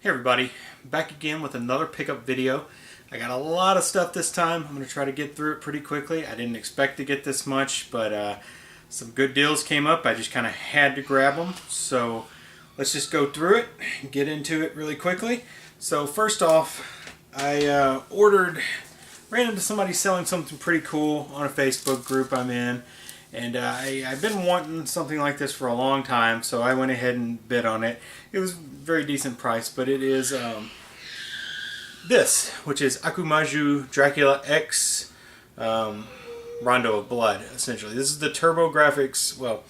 Hey everybody, back again with another pickup video. I got a lot of stuff this time. I'm going to try to get through it pretty quickly. I didn't expect to get this much, but some good deals came up. I just kind of had to grab them. So let's just go through it and get into it really quickly. So first off, I ran into somebody selling something pretty cool on a Facebook group I'm in. And I've been wanting something like this for a long time, so I went ahead and bid on it. It was a very decent price, but it is this, which is Akumaju Dracula X Rondo of Blood, essentially. This is the TurboGrafx, well,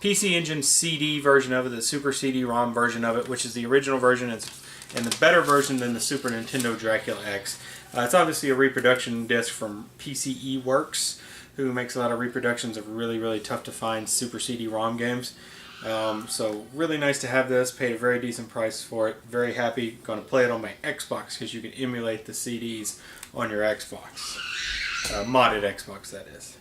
PC Engine CD version of it, the Super CD-ROM version of it, which is the original version and the better version than the Super Nintendo Dracula X. It's obviously a reproduction disc from PCE Works, who makes a lot of reproductions of really, really tough to find Super CD-ROM games. So really nice to have this. Paid a very decent price for it. Very happy. Going to play it on my Xbox because you can emulate the CDs on your Xbox. Modded Xbox, that is.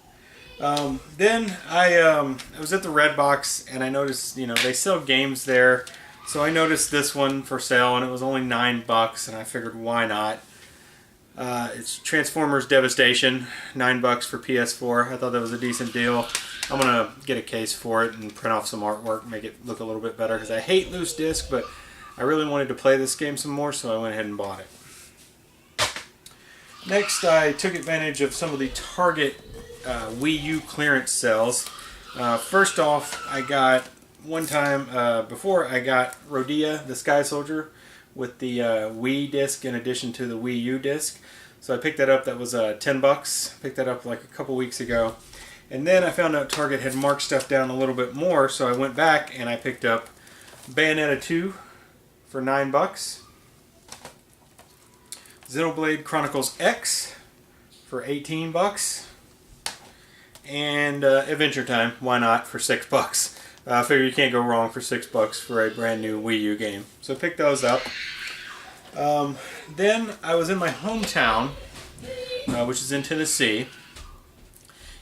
Then I was at the Redbox and I noticed, you know, they sell games there. So I noticed this one for sale and it was only $9 and I figured why not. It's Transformers Devastation, $9 for PS4. I thought that was a decent deal. I'm going to get a case for it and print off some artwork, make it look a little bit better, because I hate loose disc, but I really wanted to play this game some more, so I went ahead and bought it. Next, I took advantage of some of the Target Wii U clearance sales. First off, I got, one time before, I got Rodea, the Sky Soldier, with the Wii disc in addition to the Wii U disc. So I picked that up. That was $10. Picked that up like a couple weeks ago. And then I found out Target had marked stuff down a little bit more, so I went back and I picked up Bayonetta 2 for $9. Xenoblade Chronicles X for $18. And Adventure Time, why not, for $6. I figure you can't go wrong for $6 for a brand new Wii U game. So I picked those up. Then I was in my hometown, which is in Tennessee,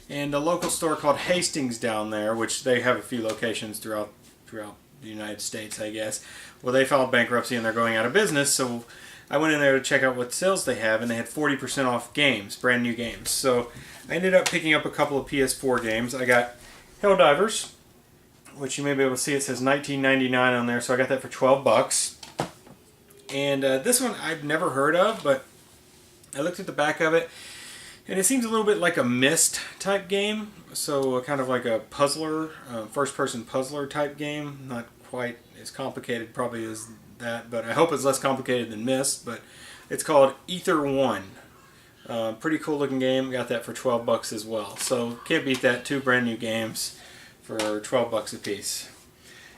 and a local store called Hastings down there, which they have a few locations throughout the United States, I guess. Well, they filed bankruptcy and they're going out of business, so I went in there to check out what sales they have, and they had 40% off games, brand new games. So I ended up picking up a couple of PS4 games. I got Helldivers, which you may be able to see, it says $19.99 on there, so I got that for $12. And this one I've never heard of, but I looked at the back of it, and it seems a little bit like a Myst type game, so kind of like a puzzler, first-person puzzler type game. Not quite as complicated probably as that, but I hope it's less complicated than Myst, but it's called Ether 1. Pretty cool looking game, got that for $12 as well. So can't beat that, two brand new games for $12 a piece.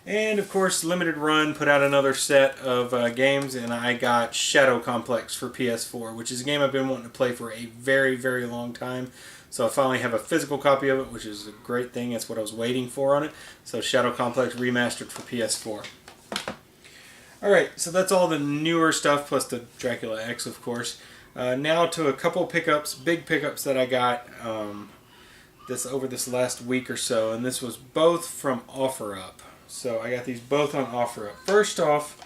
And of course, Limited Run put out another set of games, and I got Shadow Complex for PS4, which is a game I've been wanting to play for a very, very long time. So I finally have a physical copy of it, which is a great thing. That's what I was waiting for on it. So Shadow Complex remastered for PS4. Alright, so that's all the newer stuff, plus the Dracula X, of course. Now to a couple pickups, big pickups that I got over this last week or so, and this was both from OfferUp. So I got these both on OfferUp. First off,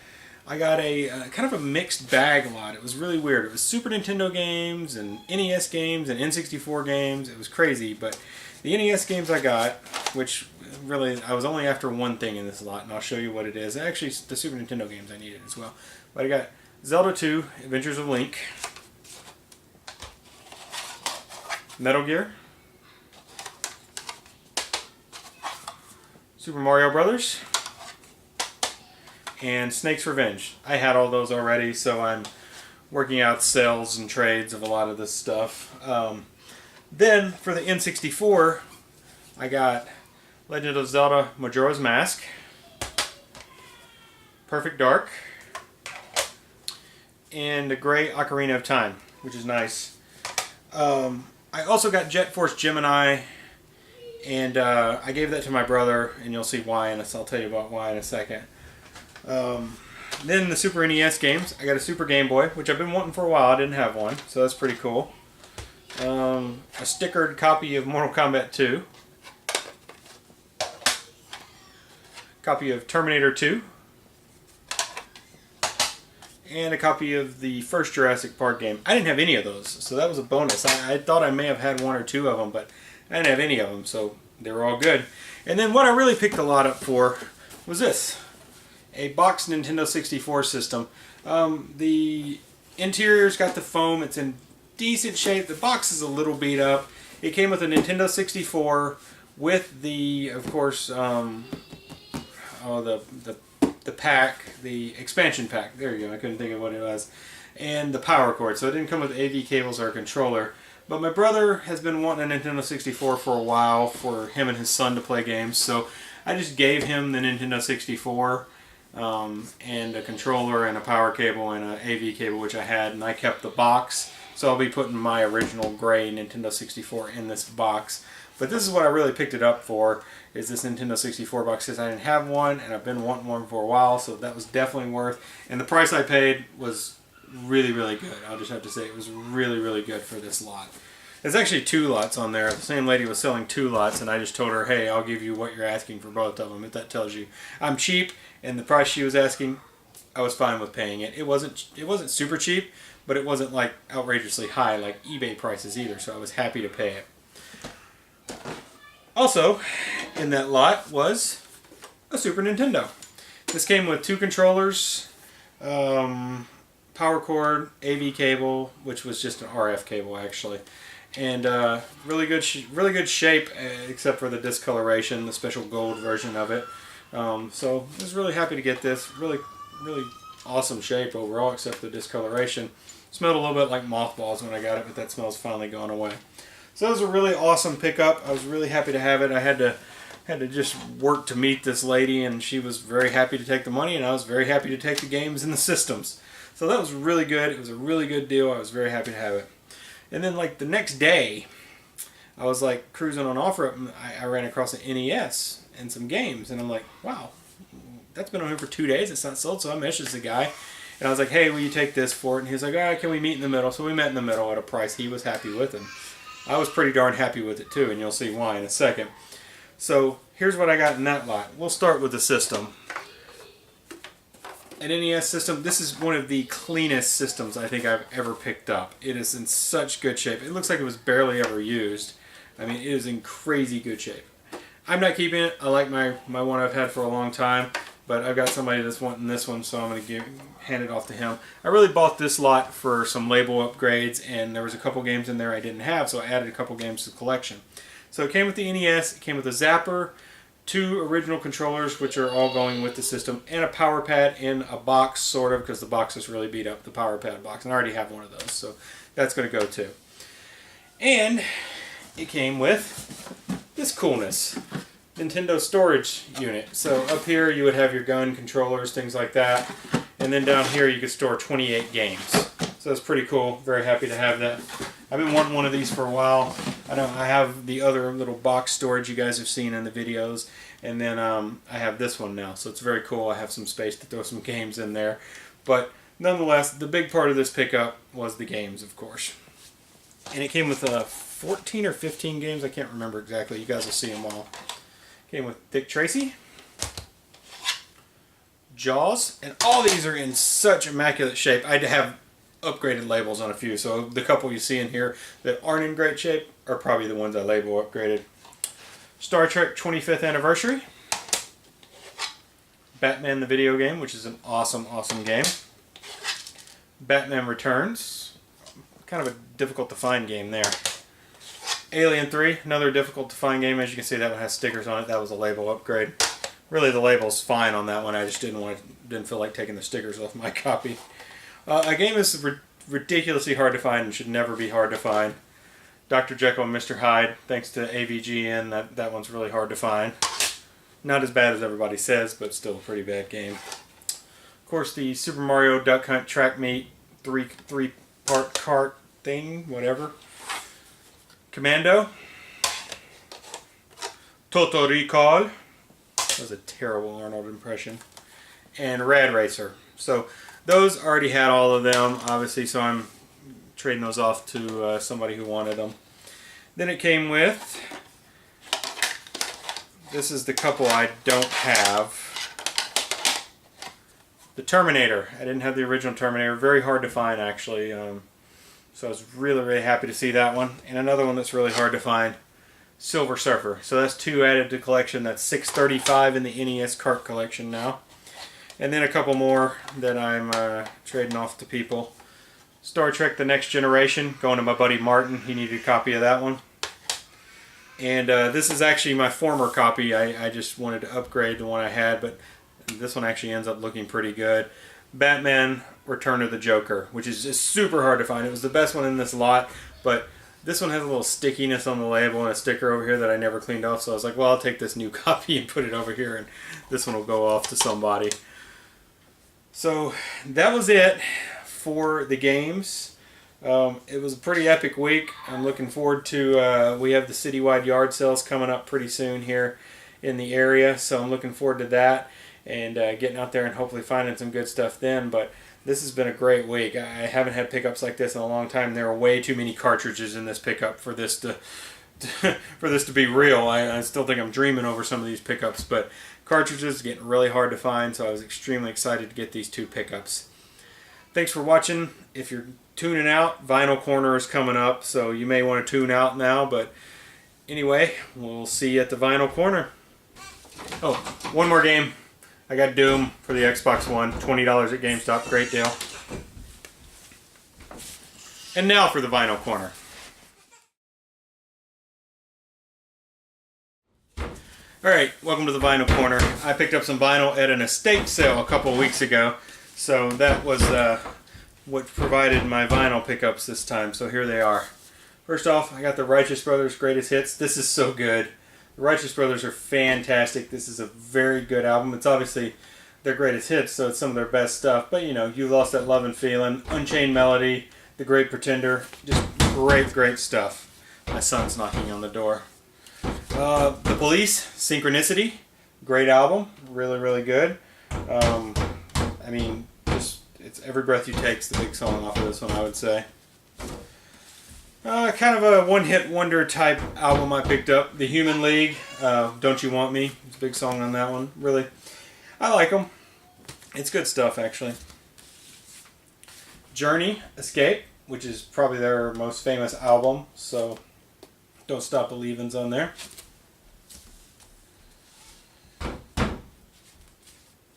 I got a kind of a mixed bag lot. It was really weird. It was Super Nintendo games and NES games and N64 games. It was crazy, but the NES games I got, which really I was only after one thing in this lot, and I'll show you what it is. Actually, the Super Nintendo games I needed as well. But I got Zelda 2, Adventures of Link, Metal Gear, Super Mario Brothers, and Snake's Revenge. I had all those already, so I'm working out sales and trades of a lot of this stuff. Then, for the N64, I got Legend of Zelda Majora's Mask, Perfect Dark, and the Gray Ocarina of Time, which is nice. I also got Jet Force Gemini, and I gave that to my brother, and you'll see why, and I'll tell you about why in a second. Then the Super NES games. I got a Super Game Boy, which I've been wanting for a while. I didn't have one, so that's pretty cool. A stickered copy of Mortal Kombat 2. copy of Terminator 2, and a copy of the first Jurassic Park game. I didn't have any of those, so that was a bonus. I thought I may have had one or two of them, but I didn't have any of them, so they were all good. And then what I really picked a lot up for was this. A boxed Nintendo 64 system. The interior's got the foam. It's in decent shape. The box is a little beat up. It came with a Nintendo 64 with the, of course, the pack, the expansion pack. There you go. I couldn't think of what it was. And the power cord. So it didn't come with AV cables or a controller. But my brother has been wanting a Nintendo 64 for a while for him and his son to play games. So I just gave him the Nintendo 64 and a controller and a power cable and an AV cable, which I had, and I kept the box. So I'll be putting my original gray Nintendo 64 in this box. But this is what I really picked it up for, is this Nintendo 64 box, because I didn't have one and I've been wanting one for a while, so that was definitely worth. And the price I paid was really, really good. I'll just have to say it was really, really good for this lot. There's actually 2 lots on there. The same lady was selling 2 lots, and I just told her, hey, I'll give you what you're asking for both of them, if that tells you I'm cheap. And the price she was asking, I was fine with paying it. It wasn't super cheap, but it wasn't like outrageously high like eBay prices either, so I was happy to pay it. Also, in that lot was a Super Nintendo. This came with 2 controllers, power cord, AV cable, which was just an RF cable actually, and really good shape, except for the discoloration, the special gold version of it. So I was really happy to get this. Really awesome shape overall, except the discoloration. Smelled a little bit like mothballs when I got it, but that smell's finally gone away. So that was a really awesome pickup. I was really happy to have it. I had to just work to meet this lady, and she was very happy to take the money, and I was very happy to take the games and the systems. So that was really good. It was a really good deal. I was very happy to have it. And then like the next day, I was like cruising on OfferUp, and I ran across an NES and some games, and I'm like, wow, that's been on here for 2 days. It's not sold. So I messaged the guy, and I was like, hey, will you take this for it? And he was like, all right, can we meet in the middle? So we met in the middle at a price he was happy with, and I was pretty darn happy with it too, and you'll see why in a second. So here's what I got in that lot. We'll start with the system. An NES system, this is one of the cleanest systems I think I've ever picked up. It is in such good shape. It looks like it was barely ever used. I mean, it is in crazy good shape. I'm not keeping it. I like my one I've had for a long time, but I've got somebody that's wanting this one, so I'm going to hand it off to him. I really bought this lot for some label upgrades, and there was a couple games in there I didn't have, so I added a couple games to the collection. So it came with the NES, it came with a zapper, 2 original controllers, which are all going with the system, and a power pad in a box, sort of, because the box is really beat up, the power pad box, and I already have one of those, so that's going to go too. And it came with this coolness, Nintendo storage unit. So up here you would have your gun controllers, things like that, and then down here you could store 28 games. So that's pretty cool. Very happy to have that. I've been wanting one of these for a while. I know I have the other little box storage you guys have seen in the videos, and then I have this one now, so it's very cool. I have some space to throw some games in there, but nonetheless, the big part of this pickup was the games, of course. And it came with 14 or 15 games. I can't remember exactly. You guys will see them all. Came with Dick Tracy, Jaws, and all these are in such immaculate shape. I have upgraded labels on a few, so the couple you see in here that aren't in great shape are probably the ones I label upgraded. Star Trek 25th Anniversary, Batman the video game, which is an awesome, awesome game. Batman Returns, kind of a difficult to find game there. Alien 3, another difficult to find game. As you can see, that one has stickers on it. That was a label upgrade. Really, the label's fine on that one. I just didn't feel like taking the stickers off my copy. A game is ridiculously hard to find and should never be hard to find. Dr. Jekyll and Mr. Hyde, thanks to AVGN, that one's really hard to find. Not as bad as everybody says, but still a pretty bad game. Of course, the Super Mario Duck Hunt Track Meet three-part cart thing, whatever. Commando. Total Recall. That was a terrible Arnold impression. And Rad Racer. So those already had all of them, obviously, so I'm trading those off to somebody who wanted them. Then it came with, this is the couple I don't have. The Terminator. I didn't have the original Terminator. Very hard to find, actually. So I was really, really happy to see that one. And another one that's really hard to find, Silver Surfer. So that's 2 added to collection. That's $6.35 in the NES cart collection now. And then a couple more that I'm trading off to people. Star Trek The Next Generation, going to my buddy Martin. He needed a copy of that one. And this is actually my former copy. I just wanted to upgrade the one I had, but this one actually ends up looking pretty good. Batman Return of the Joker, which is just super hard to find. It was the best one in this lot, but this one has a little stickiness on the label and a sticker over here that I never cleaned off, so I was like, well, I'll take this new copy and put it over here, and this one will go off to somebody. So that was it for the games. It was a pretty epic week. I'm looking forward to, we have the citywide yard sales coming up pretty soon here in the area, so I'm looking forward to that and getting out there and hopefully finding some good stuff then. But this has been a great week. I haven't had pickups like this in a long time. There are way too many cartridges in this pickup for this to for this to be real. I still think I'm dreaming over some of these pickups, but cartridges are getting really hard to find, so I was extremely excited to get these 2 pickups. Thanks for watching. If you're tuning out, Vinyl Corner is coming up, so you may want to tune out now, but anyway, we'll see you at the Vinyl Corner. Oh, one more game. I got Doom for the Xbox One, $20 at GameStop, great deal. And now for the Vinyl Corner. Alright, welcome to the Vinyl Corner. I picked up some vinyl at an estate sale a couple of weeks ago, so that was what provided my vinyl pickups this time, so here they are. First off, I got the Righteous Brothers Greatest Hits. This is so good. The Righteous Brothers are fantastic. This is a very good album. It's obviously their greatest hits, so it's some of their best stuff. But, you know, You Lost That Lovin' Feelin', Unchained Melody, The Great Pretender. Just great, great stuff. My son's knocking on the door. The Police, Synchronicity. Great album. Really, really good. I mean, just it's Every Breath You Take's the big song off of this one, I would say. Kind of a one-hit wonder type album I picked up. The Human League, Don't You Want Me. It's a big song on that one. Really, I like them. It's good stuff, actually. Journey, Escape, which is probably their most famous album, so Don't Stop Believing's on there.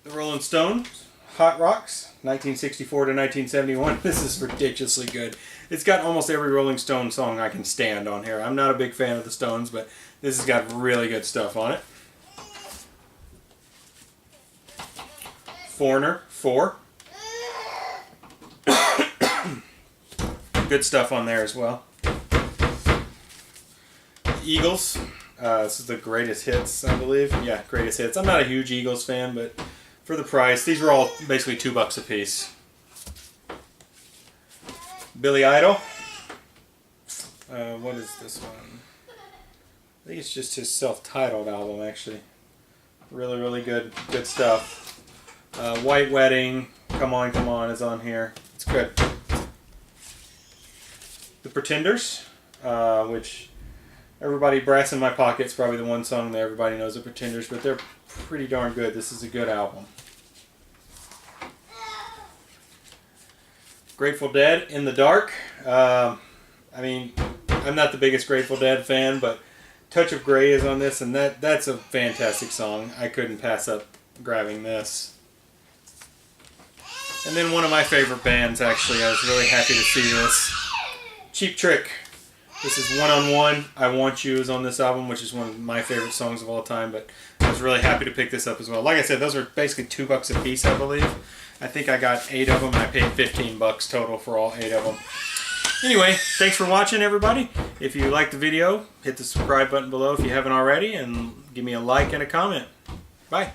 The Rolling Stones, Hot Rocks, 1964 to 1971. This is ridiculously good. It's got almost every Rolling Stone song I can stand on here. I'm not a big fan of the Stones, but this has got really good stuff on it. Foreigner, 4. Good stuff on there as well. Eagles, this is the Greatest Hits, I believe. Yeah, Greatest Hits. I'm not a huge Eagles fan, but for the price, these were all basically $2 a piece. Billy Idol. What is this one? I think it's just his self-titled album, actually. Really, really good stuff. White Wedding, Come On, Come On is on here. It's good. The Pretenders, which everybody, Brass in My Pocket's probably the one song that everybody knows, The Pretenders, but they're pretty darn good. This is a good album. Grateful Dead, In the Dark. I mean, I'm not the biggest Grateful Dead fan, but Touch of Grey is on this, and that's a fantastic song. I couldn't pass up grabbing this. And then one of my favorite bands, actually, I was really happy to see this. Cheap Trick. This is One on One. I Want You is on this album, which is one of my favorite songs of all time, but I was really happy to pick this up as well. Like I said, those were basically $2 a piece, I believe. I think I got 8 of them, and I paid $15 total for all 8 of them. Anyway, thanks for watching, everybody. If you liked the video, hit the subscribe button below if you haven't already, and give me a like and a comment. Bye.